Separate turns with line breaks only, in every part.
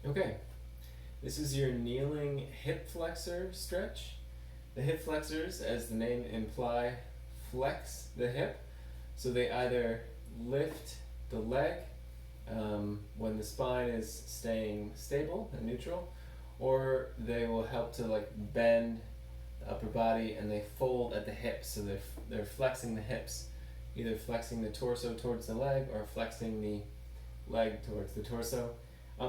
Okay, this is your kneeling hip flexor stretch. The hip flexors, as the name imply, flex the hip. So they either lift the leg when the spine is staying stable and neutral, or they will help to like bend the upper body, and they fold at the hips. So they're flexing the hips, either flexing the torso towards the leg or flexing the leg towards the torso.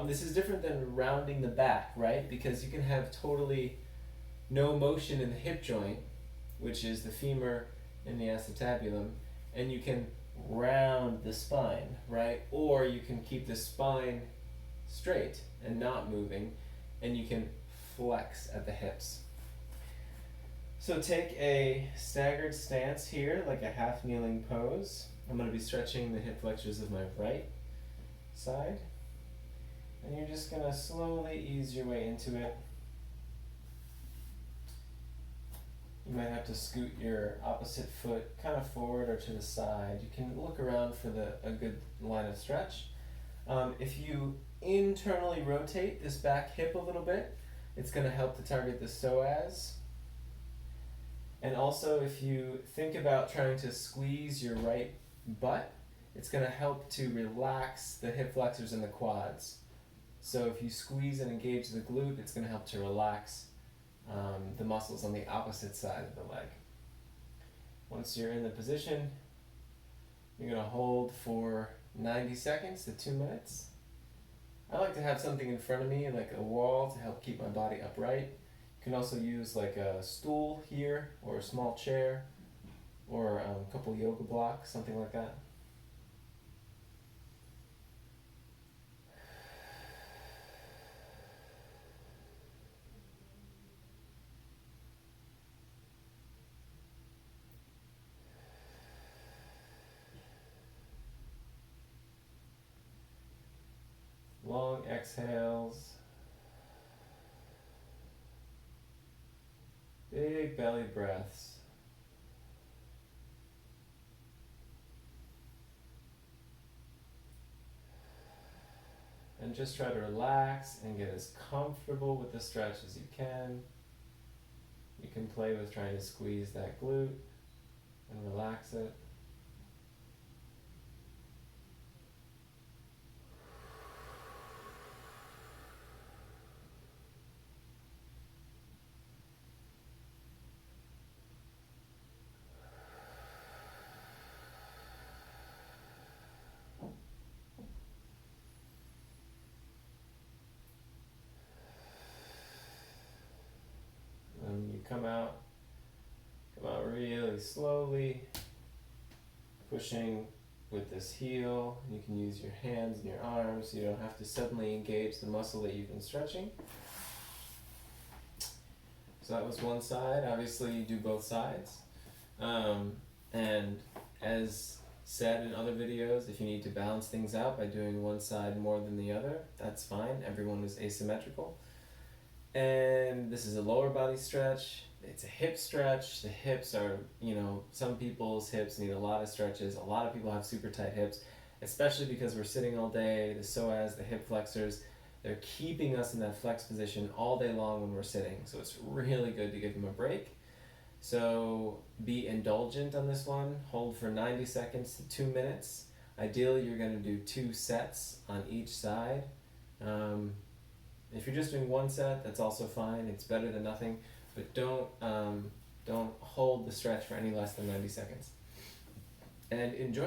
This is different than rounding the back, right? Because you can have totally no motion in the hip joint, which is the femur and the acetabulum, and you can round the spine, right? Or you can keep the spine straight and not moving, and you can flex at the hips. So take a staggered stance here, like a half kneeling pose. I'm going to be stretching the hip flexors of my right side. And you're just going to slowly ease your way into it. You might have to scoot your opposite foot kind of forward or to the side. You can look around for a good line of stretch. If you internally rotate this back hip a little bit, it's going to help to target the psoas. And also, if you think about trying to squeeze your right butt, it's going to help to relax the hip flexors and the quads. So if you squeeze and engage the glute, it's going to help to relax the muscles on the opposite side of the leg. Once you're in the position, you're going to hold for 90 seconds to 2 minutes. I like to have something in front of me, like a wall, to help keep my body upright. You can also use like a stool here, or a small chair, or a couple yoga blocks, something like that. Long exhales. Big belly breaths. And just try to relax and get as comfortable with the stretch as you can. You can play with trying to squeeze that glute and relax it. And you come out really slowly, pushing with this heel. You can use your hands and your arms, so you don't have to suddenly engage the muscle that you've been stretching. So that was one side. Obviously, you do both sides. And as said in other videos, if you need to balance things out by doing one side more than the other, that's fine. Everyone is asymmetrical. And this is a lower body stretch. It's a hip stretch. The hips are, some people's hips need a lot of stretches. A lot of people have super tight hips, especially because we're sitting all day. The psoas, the hip flexors, they're keeping us in that flex position all day long when we're sitting. So it's really good to give them a break. So be indulgent on this one. Hold for 90 seconds to 2 minutes. Ideally, you're going to do 2 sets on each side. If you're just doing one set, that's also fine. It's better than nothing. But don't hold the stretch for any less than 90 seconds. And enjoy.